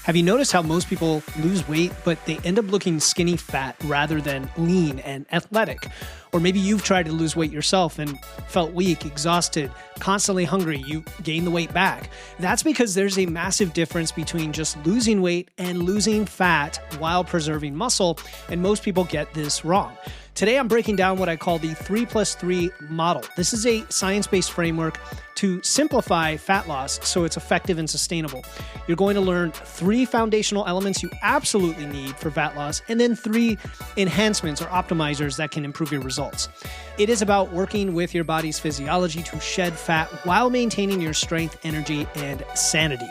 Have you noticed how most people lose weight, but they end up looking skinny fat rather than lean and athletic? Or maybe you've tried to lose weight yourself and felt weak, exhausted, constantly hungry. You gain the weight back. That's because there's a massive difference between just losing weight and losing fat while preserving muscle, and most people get this wrong. Today, I'm breaking down what I call the 3+3 model. This is a science-based framework to simplify fat loss so it's effective and sustainable. You're going to learn 3 foundational elements you absolutely need for fat loss, and then 3 enhancements or optimizers that can improve your results. It is about working with your body's physiology to shed fat while maintaining your strength, energy, and sanity.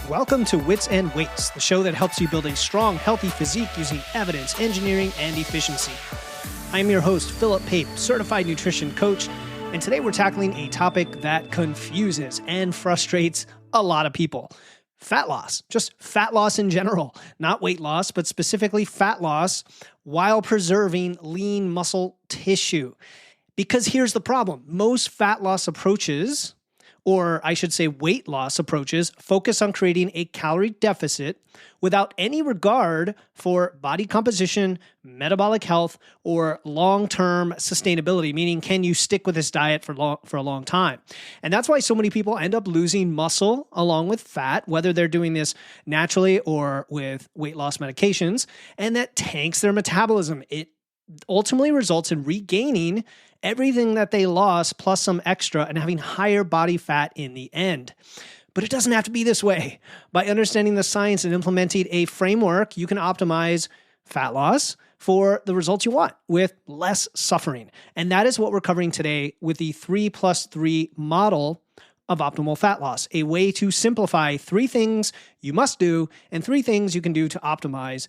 Welcome to Wits and Weights, the show that helps you build a strong, healthy physique using evidence, engineering, and efficiency. I'm your host, Philip Pape, certified nutrition coach, and today we're tackling a topic that confuses and frustrates a lot of people. Fat loss, just fat loss in general, not weight loss, but specifically fat loss while preserving lean muscle tissue. Because here's the problem. Most fat loss approaches, or I should say weight loss approaches, focus on creating a calorie deficit without any regard for body composition, metabolic health, or long-term sustainability, meaning can you stick with this diet for a long time? And that's why so many people end up losing muscle along with fat, whether they're doing this naturally or with weight loss medications, and that tanks their metabolism. It ultimately results in regaining everything that they lost plus some extra and having higher body fat in the end. But it doesn't have to be this way. By understanding the science and implementing a framework, you can optimize fat loss for the results you want with less suffering. And that is what we're covering today with the 3+3 model of optimal fat loss, a way to simplify 3 things you must do and 3 things you can do to optimize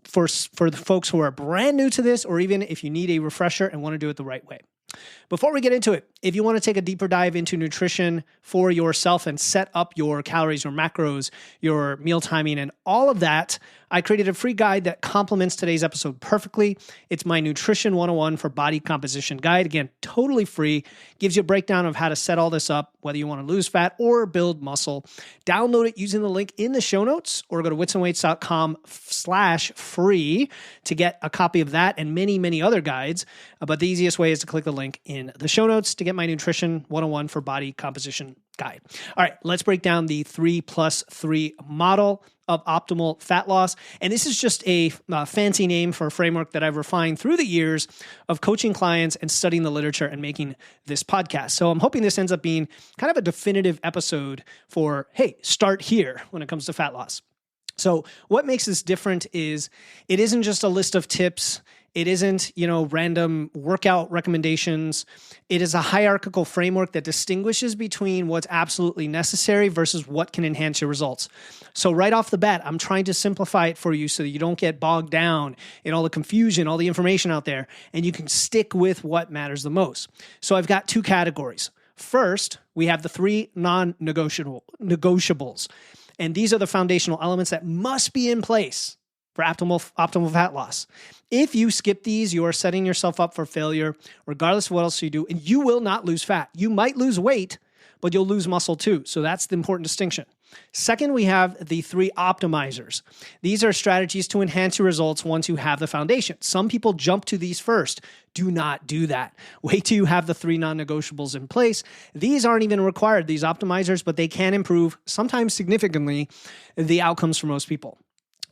for the folks who are brand new to this, or even if you need a refresher and want to do it the right way. Before we get into it, if you want to take a deeper dive into nutrition for yourself and set up your calories, your macros, your meal timing, and all of that, I created a free guide that complements today's episode perfectly. It's my Nutrition 101 for Body Composition guide. Again, totally free. Gives you a breakdown of how to set all this up, whether you want to lose fat or build muscle. Download it using the link in the show notes or go to witsandweights.com/free to get a copy of that and many, many other guides. But the easiest way is to click the link in the show notes to get my Nutrition 101 for Body Composition guide. All right, let's break down the 3+3 model of optimal fat loss. And this is just a fancy name for a framework that I've refined through the years of coaching clients and studying the literature and making this podcast. So I'm hoping this ends up being kind of a definitive episode for, hey, start here when it comes to fat loss. So what makes this different is it isn't just a list of tips. It isn't, random workout recommendations. It is a hierarchical framework that distinguishes between what's absolutely necessary versus what can enhance your results. So right off the bat, I'm trying to simplify it for you so that you don't get bogged down in all the confusion, all the information out there, and you can stick with what matters the most. So I've got 2 categories. First, we have the 3 non-negotiables. And these are the foundational elements that must be in place for optimal fat loss. If you skip these, you are setting yourself up for failure, regardless of what else you do, and you will not lose fat. You might lose weight, but you'll lose muscle too. So that's the important distinction. Second, we have the 3 optimizers. These are strategies to enhance your results once you have the foundation. Some people jump to these first. Do not do that. Wait till you have the 3 non-negotiables in place. These aren't even required, these optimizers, but they can improve, sometimes significantly, the outcomes for most people.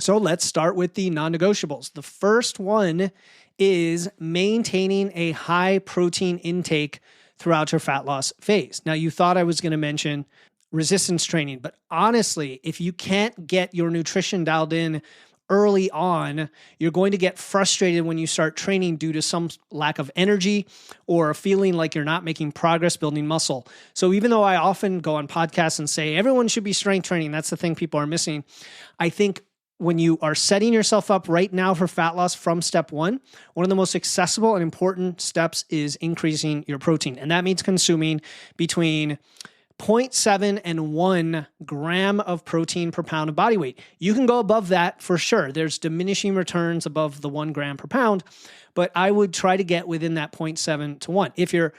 So let's start with the non-negotiables. The first one is maintaining a high protein intake throughout your fat loss phase. Now, you thought I was going to mention resistance training, but honestly, if you can't get your nutrition dialed in early on, you're going to get frustrated when you start training due to some lack of energy or feeling like you're not making progress building muscle. So even though I often go on podcasts and say everyone should be strength training, that's the thing people are missing, I think when you are setting yourself up right now for fat loss from step 1, one of the most accessible and important steps is increasing your protein. And that means consuming between 0.7 and 1 gram of protein per pound of body weight. You can go above that for sure. There's diminishing returns above the 1 gram per pound, but I would try to get within that 0.7 to 1. If you're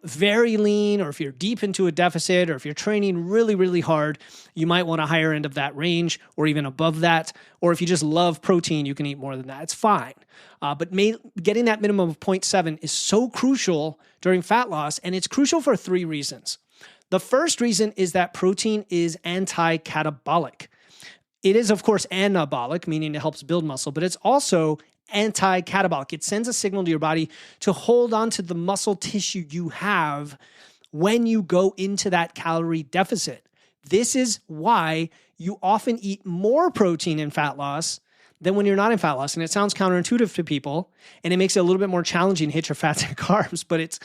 very lean, or if you're deep into a deficit, or if you're training really, really hard, you might want a higher end of that range or even above that. Or if you just love protein, you can eat more than that. It's fine. But getting that minimum of 0.7 is so crucial during fat loss, and it's crucial for 3 reasons. The first reason is that protein is anti-catabolic. It is, of course, anabolic, meaning it helps build muscle, but it's also anti-catabolic. It sends a signal to your body to hold on to the muscle tissue you have when you go into that calorie deficit. This is why you often eat more protein in fat loss than when you're not in fat loss. And it sounds counterintuitive to people, and it makes it a little bit more challenging to hit your fats and carbs, but it's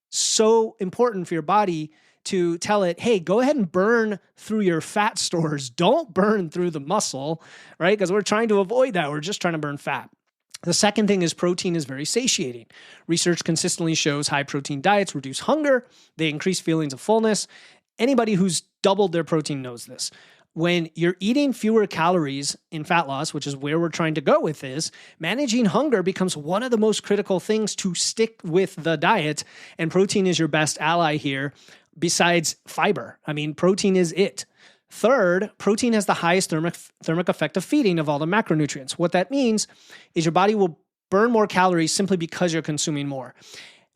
so important for your body to tell it, hey, go ahead and burn through your fat stores. Don't burn through the muscle, right? Because we're trying to avoid that. We're just trying to burn fat. The second thing is protein is very satiating. Research consistently shows high protein diets reduce hunger. They increase feelings of fullness. Anybody who's doubled their protein knows this. When you're eating fewer calories in fat loss, which is where we're trying to go with this, managing hunger becomes one of the most critical things to stick with the diet. And protein is your best ally here besides fiber. I mean, protein is it. Third, protein has the highest thermic effect of feeding of all the macronutrients. What that means is your body will burn more calories simply because you're consuming more.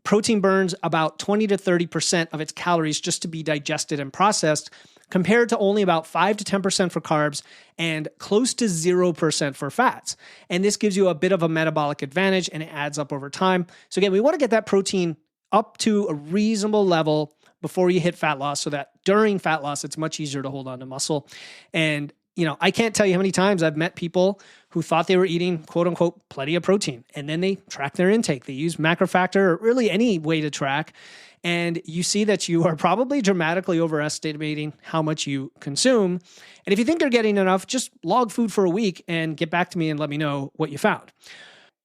Protein burns about 20 to 30% of its calories just to be digested and processed, compared to only about 5 to 10% for carbs and close to 0% for fats. And this gives you a bit of a metabolic advantage, and it adds up over time. So again, we want to get that protein up to a reasonable level before you hit fat loss, so that during fat loss, it's much easier to hold on to muscle. And, I can't tell you how many times I've met people who thought they were eating, quote unquote, plenty of protein. And then they track their intake. They use MacroFactor or really any way to track. And you see that you are probably dramatically overestimating how much you consume. And if you think you're getting enough, just log food for a week and get back to me and let me know what you found.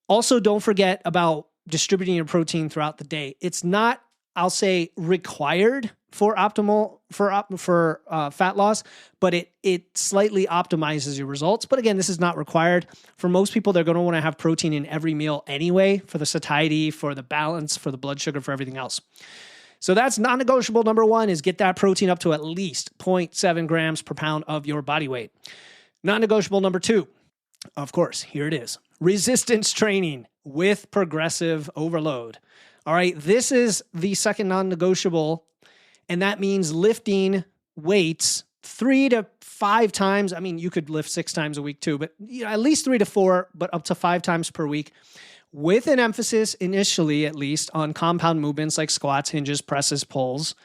Also, don't forget about distributing your protein throughout the day. It's not, I'll say, required for optimal for fat loss, but it slightly optimizes your results. But again, this is not required. For most people, they're going to want to have protein in every meal anyway, for the satiety, for the balance, for the blood sugar, for everything else. So that's non-negotiable number 1, is get that protein up to at least 0.7 grams per pound of your body weight. Non-negotiable number 2, of course, here it is. Resistance training with progressive overload. All right, this is the second non-negotiable, and that means lifting weights 3 to 5 times. I mean, you could lift 6 times a week too, but at least 3 to 4, but up to 5 times per week, with an emphasis initially, at least, on compound movements like squats, hinges, presses, pulls,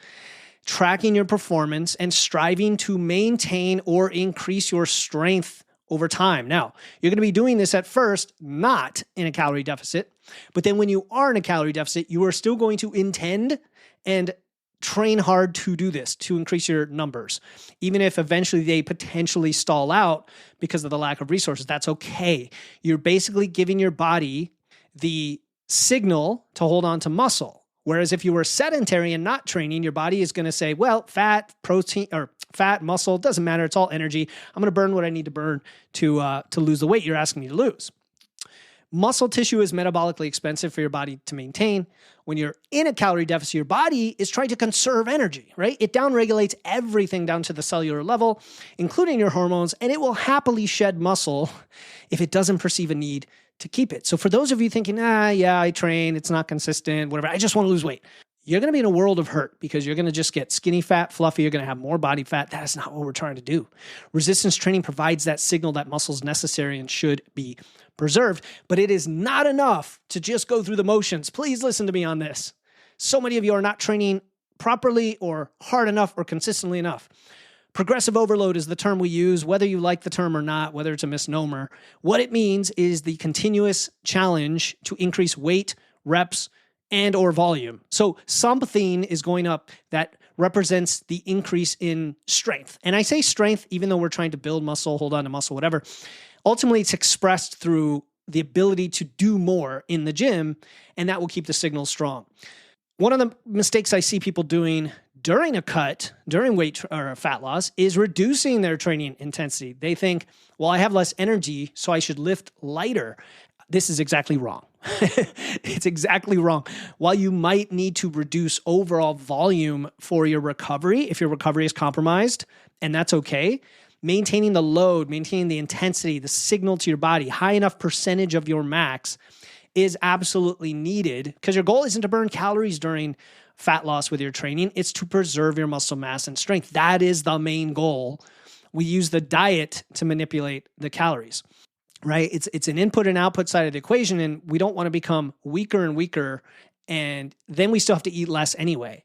tracking your performance and striving to maintain or increase your strength over time. Now, you're going to be doing this at first, not in a calorie deficit, but then when you are in a calorie deficit, you are still going to intend and train hard to do this, to increase your numbers. Even if eventually they potentially stall out because of the lack of resources, that's okay. You're basically giving your body the signal to hold on to muscle. Whereas if you were sedentary and not training, your body is going to say, well, fat, protein, or fat, muscle, doesn't matter. It's all energy. I'm going to burn what I need to burn to lose the weight you're asking me to lose. Muscle tissue is metabolically expensive for your body to maintain. When you're in a calorie deficit, your body is trying to conserve energy, right? It downregulates everything down to the cellular level, including your hormones, and it will happily shed muscle if it doesn't perceive a need to keep it. So for those of you thinking, yeah, I train, it's not consistent, whatever, I just want to lose weight, you're going to be in a world of hurt because you're going to just get skinny fat, fluffy, you're going to have more body fat. That is not what we're trying to do. Resistance training provides that signal that muscle is necessary and should be preserved, but it is not enough to just go through the motions. Please listen to me on this. So many of you are not training properly or hard enough or consistently enough. Progressive overload is the term we use, whether you like the term or not, whether it's a misnomer. What it means is the continuous challenge to increase weight, reps, and or volume. So something is going up that represents the increase in strength. And I say strength, even though we're trying to build muscle, hold on to muscle, whatever. Ultimately, it's expressed through the ability to do more in the gym, and that will keep the signal strong. One of the mistakes I see people doing during a cut, during weight or fat loss, is reducing their training intensity. They think, well, I have less energy, so I should lift lighter. This is exactly wrong. It's exactly wrong. While you might need to reduce overall volume for your recovery, if your recovery is compromised, and that's okay, maintaining the load, maintaining the intensity, the signal to your body, high enough percentage of your max is absolutely needed, because your goal isn't to burn calories during fat loss with your training. It's to preserve your muscle mass and strength. That is the main goal. We use the diet to manipulate the calories, right? It's an input and output side of the equation, and we don't want to become weaker and weaker, and then we still have to eat less anyway.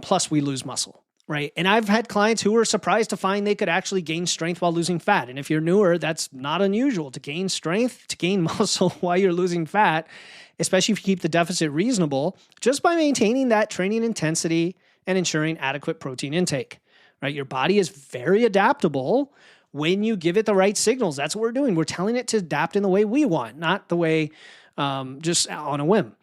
Plus we lose muscle. Right. And I've had clients who were surprised to find they could actually gain strength while losing fat. And if you're newer, that's not unusual to gain strength, to gain muscle while you're losing fat, especially if you keep the deficit reasonable, just by maintaining that training intensity and ensuring adequate protein intake. Right. Your body is very adaptable when you give it the right signals. That's what we're doing. We're telling it to adapt in the way we want, not the way just on a whim.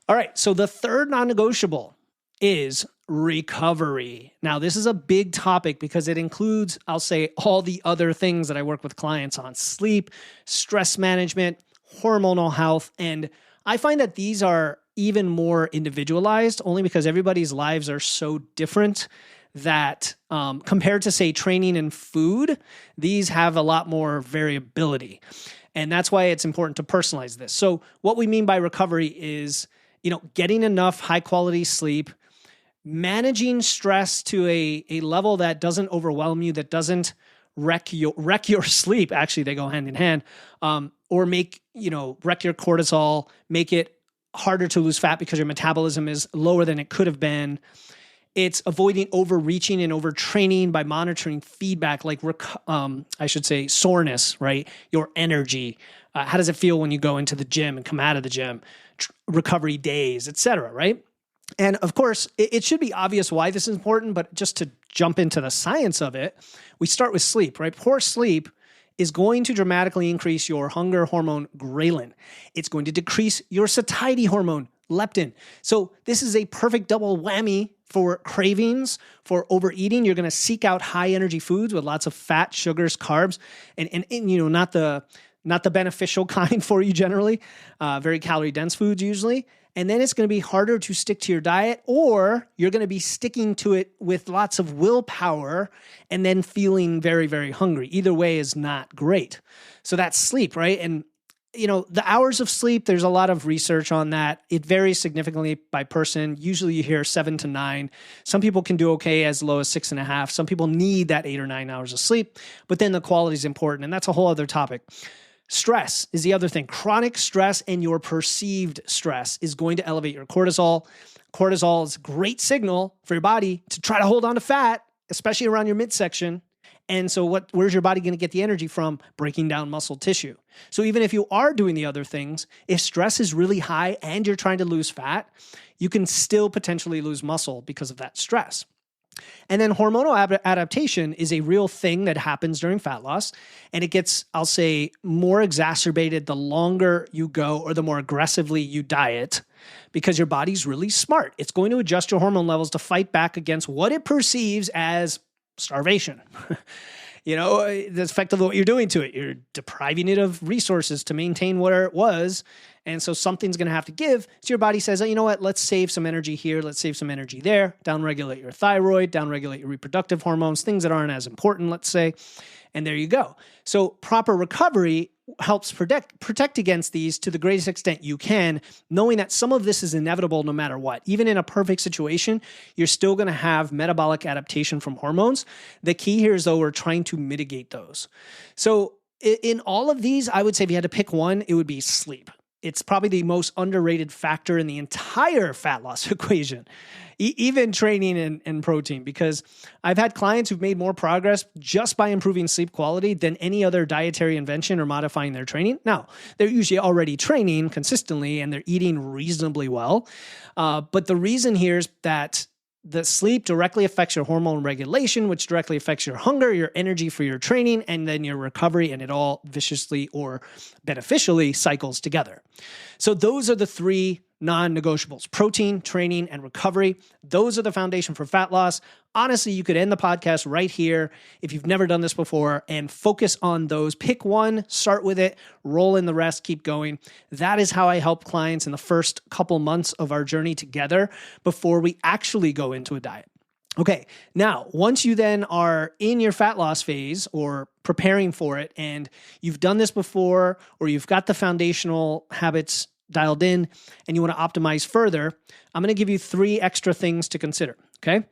All right. So the third non-negotiable is recovery. Now, this is a big topic because it includes, I'll say, all the other things that I work with clients on: sleep, stress management, hormonal health. And I find that these are even more individualized, only because everybody's lives are so different that compared to, say, training and food, these have a lot more variability. And that's why it's important to personalize this. So what we mean by recovery is, getting enough high quality sleep, managing stress to a level that doesn't overwhelm you, that doesn't wreck your sleep. Actually, they go hand in hand, or wreck your cortisol, make it harder to lose fat because your metabolism is lower than it could have been. It's avoiding overreaching and overtraining by monitoring feedback, like soreness, right? Your energy. How does it feel when you go into the gym and come out of the gym? Recovery days, etc., right? And of course, it should be obvious why this is important, but just to jump into the science of it, we start with sleep, right? Poor sleep is going to dramatically increase your hunger hormone ghrelin. It's going to decrease your satiety hormone, leptin. So this is a perfect double whammy for cravings, for overeating. You're going to seek out high energy foods with lots of fat, sugars, carbs, and not the beneficial kind for you generally, very calorie dense foods usually. And then it's going to be harder to stick to your diet, or you're going to be sticking to it with lots of willpower and then feeling very, very hungry. Either way is not great. So that's sleep, right? And, the hours of sleep, there's a lot of research on that. It varies significantly by person. Usually you hear 7 to 9. Some people can do okay as low as 6.5. Some people need that 8 or 9 hours of sleep, but then the quality is important. And that's a whole other topic. Stress is the other thing. Chronic stress and your perceived stress is going to elevate your cortisol. Cortisol is a great signal for your body to try to hold on to fat, especially around your midsection. And so where's your body going to get the energy from? Breaking down muscle tissue. So even if you are doing the other things, if stress is really high and you're trying to lose fat, you can still potentially lose muscle because of that stress. And then hormonal adaptation is a real thing that happens during fat loss. And it gets, I'll say, more exacerbated the longer you go or the more aggressively you diet, because your body's really smart. It's going to adjust your hormone levels to fight back against what it perceives as starvation. That's effectively what you're doing to it. You're depriving it of resources to maintain where it was. And so something's going to have to give. So your body says, oh, you know what? Let's save some energy here. Let's save some energy there. Downregulate your thyroid, downregulate your reproductive hormones, things that aren't as important, let's say. And there you go. So proper recovery helps protect against these to the greatest extent you can, knowing that some of this is inevitable no matter what. Even in a perfect situation, you're still going to have metabolic adaptation from hormones. The key here is, though, we're trying to mitigate those. So in all of these, I would say if you had to pick one, it would be sleep. It's probably the most underrated factor in the entire fat loss equation, even training and protein, because I've had clients who've made more progress just by improving sleep quality than any other dietary invention or modifying their training. Now, they're usually already training consistently and they're eating reasonably well. But the reason here is that the sleep directly affects your hormone regulation, which directly affects your hunger, your energy for your training, and then your recovery, and it all viciously or beneficially cycles together. So those are the three non-negotiables: protein, training, and recovery. Those are the foundation for fat loss. Honestly, you could end the podcast right here if you've never done this before and focus on those. Pick one, start with it, roll in the rest, keep going. That is how I help clients in the first couple months of our journey together before we actually go into a diet. Okay, now, once you then are in your fat loss phase or preparing for it, and you've done this before, or you've got the foundational habits dialed in, and you want to optimize further, I'm going to give you 3 extra things to consider, okay?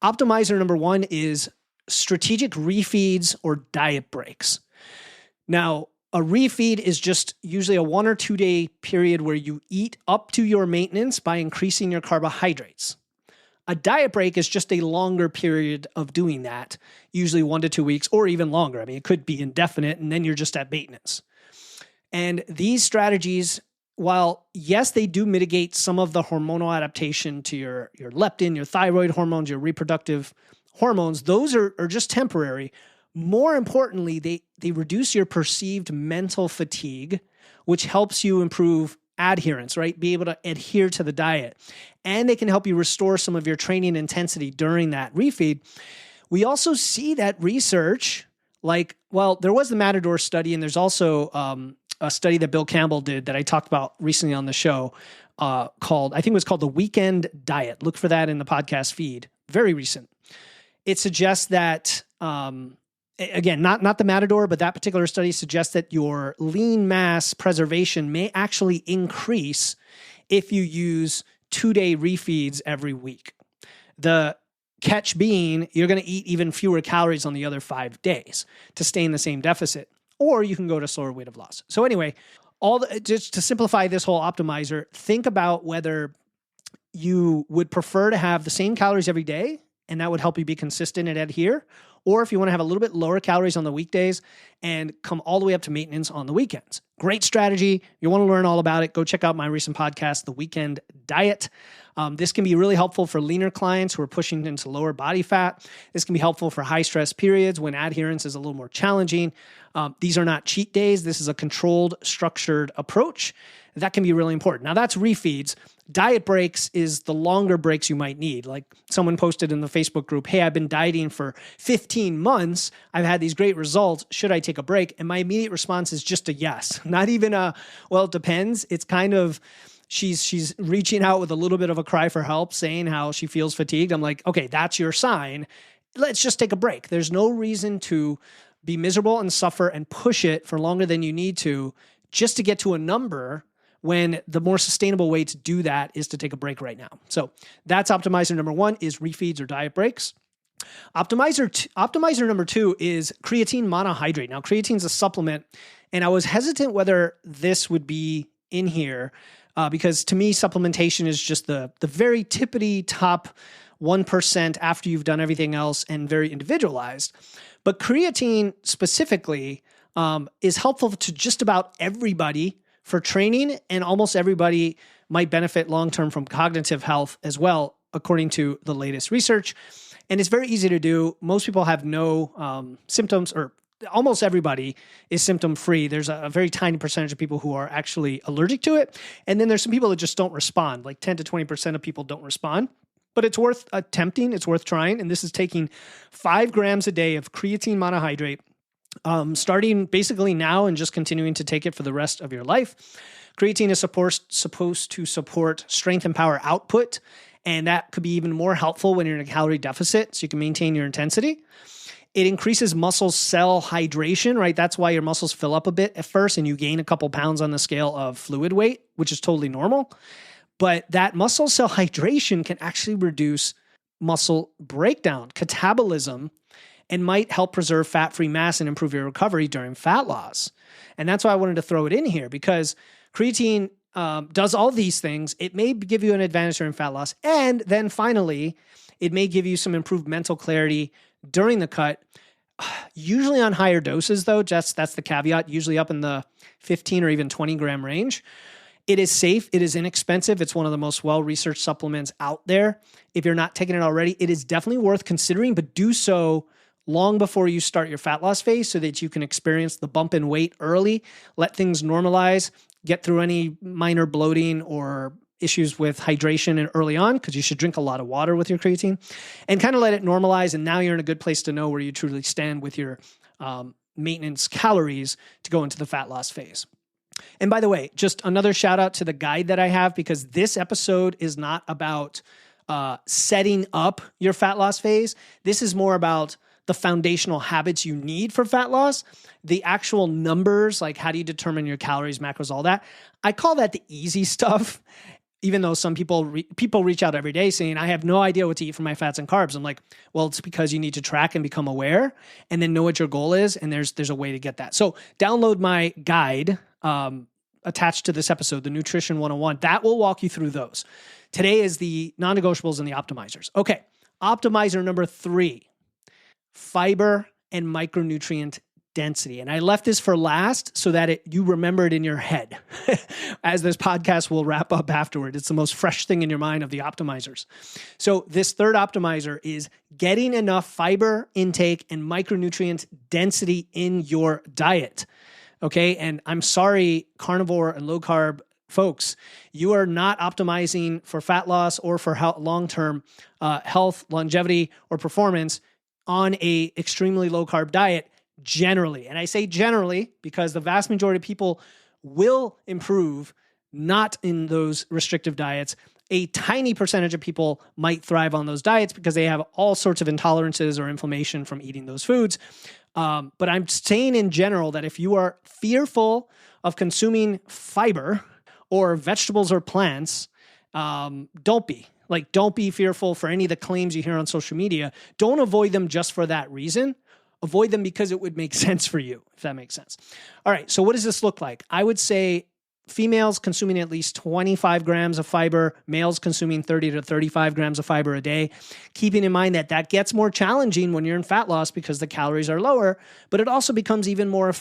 Optimizer number 1 is strategic refeeds or diet breaks. Now, a refeed is just usually a 1 or 2 day period where you eat up to your maintenance by increasing your carbohydrates. A diet break is just a longer period of doing that, usually 1 to 2 weeks or even longer. I mean, it could be indefinite, and then you're just at maintenance. And these strategies, while yes, they do mitigate some of the hormonal adaptation to your leptin, your thyroid hormones, your reproductive hormones, those are just temporary. More importantly, they reduce your perceived mental fatigue, which helps you improve adherence, right? Be able to adhere to the diet. And they can help you restore some of your training intensity during that refeed. We also see that research, there was the Matador study, and there's also a study that Bill Campbell did that I talked about recently on the show I think it was called The Weekend Diet. Look for that in the podcast feed. Very recent. It suggests that, again, not the Matador, but that particular study suggests that your lean mass preservation may actually increase if you use 2-day refeeds every week. The catch being, you're going to eat even fewer calories on the other 5 days to stay in the same deficit. Or you can go to slower rate of loss. So anyway, just to simplify this whole optimizer, think about whether you would prefer to have the same calories every day, and that would help you be consistent and adhere, or if you want to have a little bit lower calories on the weekdays and come all the way up to maintenance on the weekends. Great strategy. You want to learn all about it, go check out my recent podcast, The Weekend Diet. This can be really helpful for leaner clients who are pushing into lower body fat. This can be helpful for high stress periods when adherence is a little more challenging. These are not cheat days. This is a controlled, structured approach. That can be really important. Now, that's refeeds. Diet breaks is the longer breaks you might need. Like someone posted in the Facebook group, hey, I've been dieting for 15 months. I've had these great results. Should I take a break? And my immediate response is just a yes. Not even well, it depends. It's kind of, she's reaching out with a little bit of a cry for help, saying how she feels fatigued. I'm like, okay, that's your sign. Let's just take a break. There's no reason to be miserable and suffer and push it for longer than you need to just to get to a number, when the more sustainable way to do that is to take a break right now. So that's optimizer number 1 is refeeds or diet breaks. Optimizer number 2 is creatine monohydrate. Now, creatine is a supplement, and I was hesitant whether this would be in here because to me, supplementation is just the very tippity top 1% after you've done everything else and very individualized. But creatine specifically is helpful to just about everybody for training, and almost everybody might benefit long-term from cognitive health as well, according to the latest research. And it's very easy to do. Most people have no symptoms, or almost everybody is symptom-free. There's a very tiny percentage of people who are actually allergic to it. And then there's some people that just don't respond, like 10 to 20% of people don't respond. But it's worth attempting, it's worth trying. And this is taking 5 grams a day of creatine monohydrate, starting basically now and just continuing to take it for the rest of your life. Creatine is supposed to support strength and power output, and that could be even more helpful when you're in a calorie deficit, so you can maintain your intensity. It increases muscle cell hydration, right? That's why your muscles fill up a bit at first and you gain a couple pounds on the scale of fluid weight, which is totally normal. But that muscle cell hydration can actually reduce muscle breakdown, catabolism, and might help preserve fat-free mass and improve your recovery during fat loss. And that's why I wanted to throw it in here, because creatine does all these things. It may give you an advantage during fat loss. And then finally, it may give you some improved mental clarity during the cut, usually on higher doses though. That's the caveat, usually up in the 15 or even 20 gram range. It is safe. It is inexpensive. It's one of the most well-researched supplements out there. If you're not taking it already, it is definitely worth considering, but do so long before you start your fat loss phase so that you can experience the bump in weight early, let things normalize, get through any minor bloating or issues with hydration and early on, because you should drink a lot of water with your creatine, and kind of let it normalize. And now you're in a good place to know where you truly stand with your maintenance calories to go into the fat loss phase. And by the way, just another shout out to the guide that I have, because this episode is not about setting up your fat loss phase. This is more about the foundational habits you need for fat loss, the actual numbers, like how do you determine your calories, macros, all that. I call that the easy stuff, even though some people reach out every day saying, I have no idea what to eat for my fats and carbs. I'm like, well, it's because you need to track and become aware and then know what your goal is. And there's a way to get that. So download my guide attached to this episode, the Nutrition 101. That will walk you through those. Today is the non-negotiables and the optimizers. Okay, optimizer number 3. Fiber and micronutrient density. And I left this for last so that you remember it in your head as this podcast will wrap up afterward. It's the most fresh thing in your mind of the optimizers. So this third optimizer is getting enough fiber intake and micronutrient density in your diet. Okay. And I'm sorry, carnivore and low carb folks, you are not optimizing for fat loss or for long-term health, longevity, or performance on a extremely low carb diet generally. And I say generally because the vast majority of people will improve not in those restrictive diets. A tiny percentage of people might thrive on those diets because they have all sorts of intolerances or inflammation from eating those foods. But I'm saying in general that if you are fearful of consuming fiber or vegetables or plants, don't be. Like, don't be fearful for any of the claims you hear on social media. Don't avoid them just for that reason. Avoid them because it would make sense for you, if that makes sense. All right, so what does this look like? I would say females consuming at least 25 grams of fiber, males consuming 30 to 35 grams of fiber a day, keeping in mind that that gets more challenging when you're in fat loss because the calories are lower, but it also becomes even more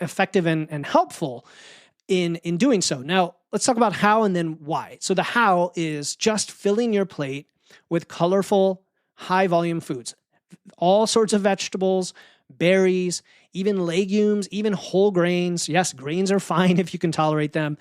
effective and helpful in doing so. Now, let's talk about how and then why. So the how is just filling your plate with colorful, high-volume foods. All sorts of vegetables, berries, even legumes, even whole grains. Yes, grains are fine if you can tolerate them.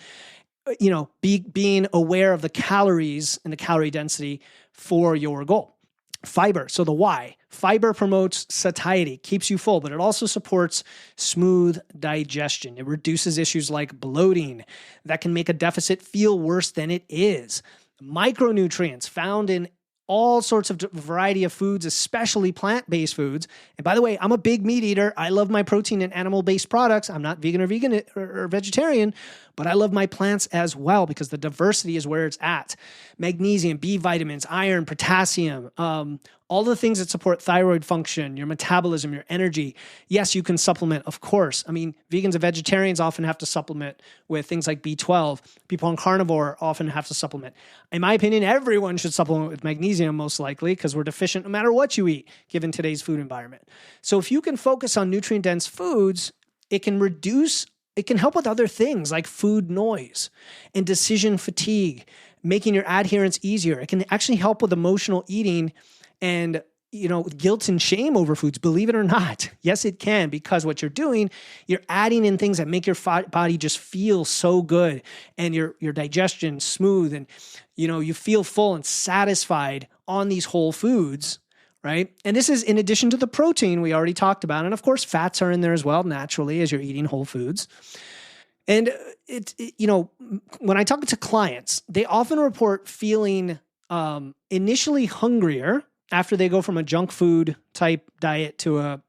You know, being aware of the calories and the calorie density for your goal. Fiber. So the why. Fiber promotes satiety, keeps you full, but it also supports smooth digestion. It reduces issues like bloating that can make a deficit feel worse than it is. Micronutrients found in all sorts of variety of foods, especially plant-based foods. And by the way, I'm a big meat eater. I love my protein and animal-based products. I'm not vegan or vegetarian, but I love my plants as well because the diversity is where it's at. Magnesium, B vitamins, iron, potassium, all the things that support thyroid function, your metabolism, your energy. Yes, you can supplement, of course. I mean, vegans and vegetarians often have to supplement with things like B12. People on carnivore often have to supplement. In my opinion, everyone should supplement with magnesium most likely because we're deficient no matter what you eat, given today's food environment. So if you can focus on nutrient-dense foods, it can help with other things like food noise and decision fatigue, making your adherence easier. It can actually help with emotional eating and, guilt and shame over foods, believe it or not. Yes, it can, because what you're doing, you're adding in things that make your body just feel so good and your digestion smooth and, you feel full and satisfied on these whole foods, right? And this is in addition to the protein we already talked about. And of course, fats are in there as well, naturally, as you're eating whole foods. And when I talk to clients, they often report feeling initially hungrier after they go from a junk food type diet to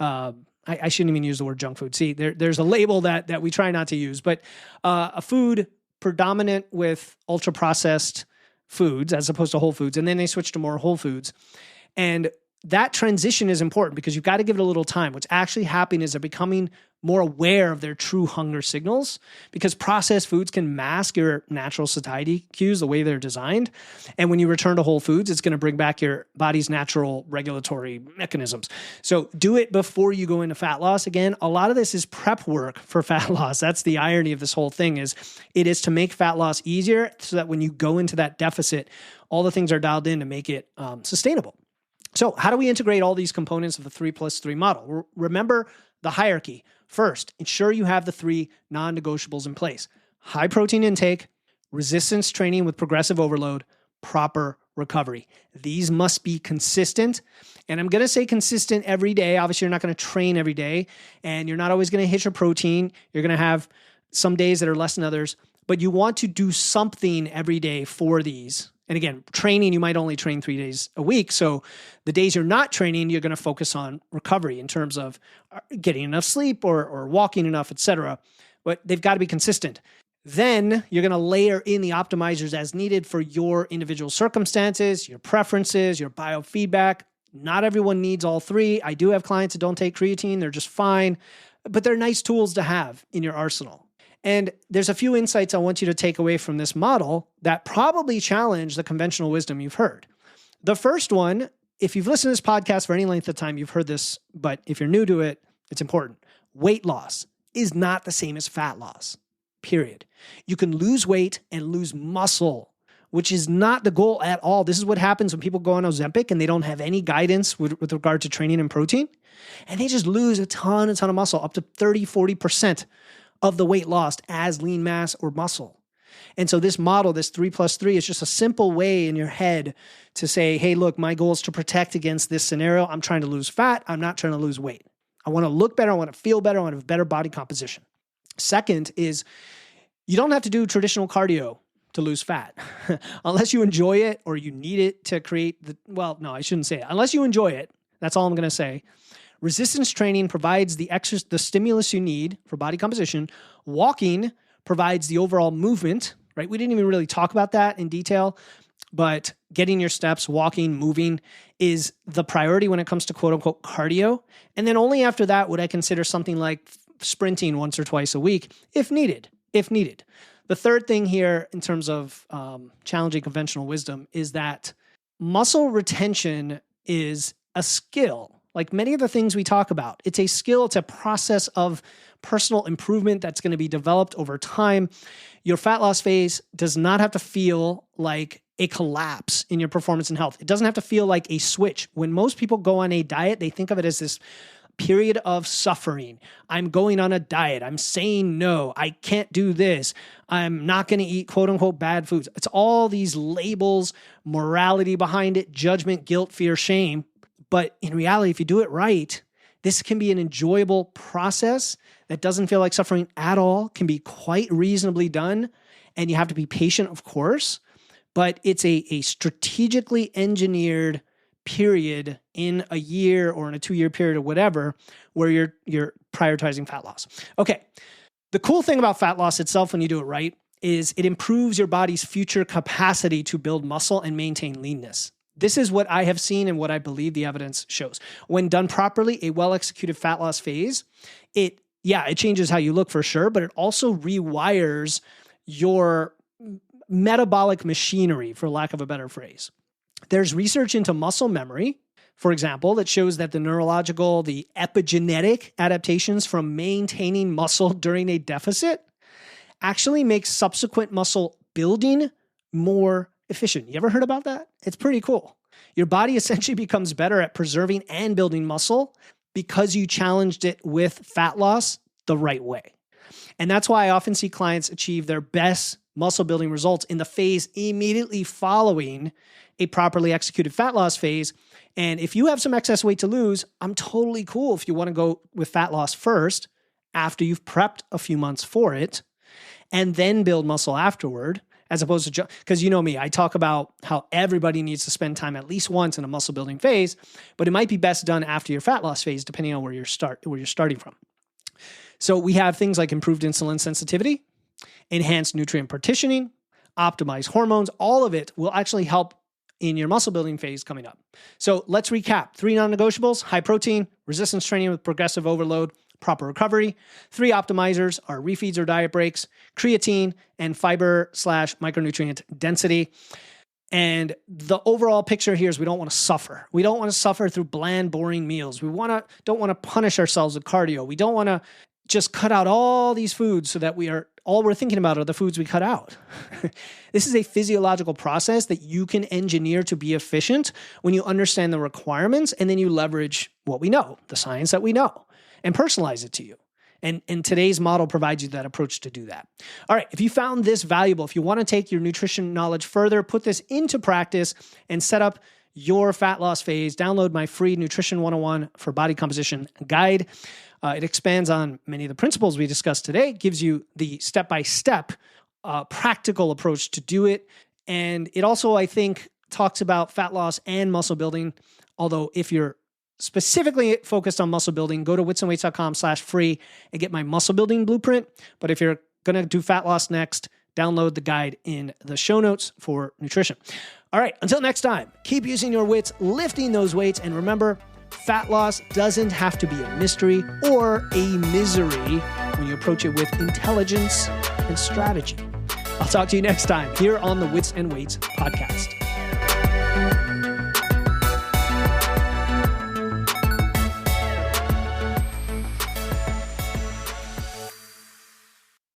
I shouldn't even use the word junk food. See, there's a label that we try not to use, but a food predominant with ultra processed foods as opposed to whole foods. And then they switch to more whole foods. And that transition is important because you've got to give it a little time. What's actually happening is they're becoming more aware of their true hunger signals because processed foods can mask your natural satiety cues the way they're designed. And when you return to whole foods, it's going to bring back your body's natural regulatory mechanisms. So do it before you go into fat loss. Again, a lot of this is prep work for fat loss. That's the irony of this whole thing is it is to make fat loss easier so that when you go into that deficit, all the things are dialed in to make it sustainable. So how do we integrate all these components of the 3+3 model? Remember the hierarchy. First, ensure you have the 3 non-negotiables in place. High protein intake, resistance training with progressive overload, proper recovery. These must be consistent. And I'm going to say consistent every day. Obviously, you're not going to train every day, and you're not always going to hit your protein. You're going to have some days that are less than others, but you want to do something every day for these. And again, training, you might only train 3 days a week. So the days you're not training, you're going to focus on recovery in terms of getting enough sleep or walking enough, etc. But they've got to be consistent. Then you're going to layer in the optimizers as needed for your individual circumstances, your preferences, your biofeedback. Not everyone needs all three. I do have clients that don't take creatine. They're just fine, but they're nice tools to have in your arsenal. And there's a few insights I want you to take away from this model that probably challenge the conventional wisdom you've heard. The first one, if you've listened to this podcast for any length of time, you've heard this, but if you're new to it, it's important. Weight loss is not the same as fat loss, period. You can lose weight and lose muscle, which is not the goal at all. This is what happens when people go on Ozempic and they don't have any guidance with regard to training and protein, and they just lose a ton of muscle, up to 30-40% of the weight lost as lean mass or muscle. And so this model, this 3+3, is just a simple way in your head to say, hey, look, my goal is to protect against this scenario. I'm trying to lose fat. I'm not trying to lose weight. I want to look better. I want to feel better. I want to have better body composition. Second is you don't have to do traditional cardio to lose fat unless you enjoy it or you need it to create I shouldn't say it. Unless you enjoy it, that's all I'm going to say. Resistance training provides the stimulus you need for body composition. Walking provides the overall movement, right? We didn't even really talk about that in detail, but getting your steps, walking, moving is the priority when it comes to quote unquote cardio. And then only after that would I consider something like sprinting once or twice a week if needed. The third thing here in terms of challenging conventional wisdom is that muscle retention is a skill. Like many of the things we talk about, it's a skill, it's a process of personal improvement that's going to be developed over time. Your fat loss phase does not have to feel like a collapse in your performance and health. It doesn't have to feel like a switch. When most people go on a diet, they think of it as this period of suffering. I'm going on a diet. I'm saying no. I can't do this. I'm not going to eat quote unquote bad foods. It's all these labels, morality behind it, judgment, guilt, fear, shame. But in reality, if you do it right, this can be an enjoyable process that doesn't feel like suffering at all, can be quite reasonably done. And you have to be patient, of course, but it's a strategically engineered period in a year or in a 2-year period or whatever, where you're prioritizing fat loss. Okay. The cool thing about fat loss itself, when you do it right, is it improves your body's future capacity to build muscle and maintain leanness. This is what I have seen and what I believe the evidence shows. When done properly, a well-executed fat loss phase, it changes how you look for sure, but it also rewires your metabolic machinery, for lack of a better phrase. There's research into muscle memory, for example, that shows that the neurological, the epigenetic adaptations from maintaining muscle during a deficit actually makes subsequent muscle building more efficient. You ever heard about that? It's pretty cool. Your body essentially becomes better at preserving and building muscle because you challenged it with fat loss the right way. And that's why I often see clients achieve their best muscle building results in the phase immediately following a properly executed fat loss phase. And if you have some excess weight to lose, I'm totally cool if you want to go with fat loss first after you've prepped a few months for it and then build muscle afterward. As opposed to, because you know me, I talk about how everybody needs to spend time at least once in a muscle building phase, but it might be best done after your fat loss phase, depending on where you're starting from. So we have things like improved insulin sensitivity, enhanced nutrient partitioning, optimized hormones. All of it will actually help in your muscle building phase coming up. So let's recap. 3 non-negotiables: high protein, resistance training with progressive overload, proper recovery. 3 optimizers are refeeds or diet breaks, creatine, and fiber/micronutrient density. And the overall picture here is we don't want to suffer. We don't want to suffer through bland, boring meals. We don't want to punish ourselves with cardio. We don't want to just cut out all these foods so that all we're thinking about are the foods we cut out. This is a physiological process that you can engineer to be efficient when you understand the requirements and then you leverage what we know, the science that we know, and personalize it to you. And today's model provides you that approach to do that. All right, if you found this valuable, if you want to take your nutrition knowledge further, put this into practice, and set up your fat loss phase, download my free Nutrition 101 for Body Composition guide. It expands on many of the principles we discussed today, gives you the step-by-step practical approach to do it. And it also, I think, talks about fat loss and muscle building. Although if you're specifically focused on muscle building, go to witsandweights.com/free and get my muscle building blueprint. But if you're going to do fat loss next, download the guide in the show notes for nutrition. All right, until next time, keep using your wits, lifting those weights, and remember, fat loss doesn't have to be a mystery or a misery when you approach it with intelligence and strategy. I'll talk to you next time here on the Wits and Weights podcast.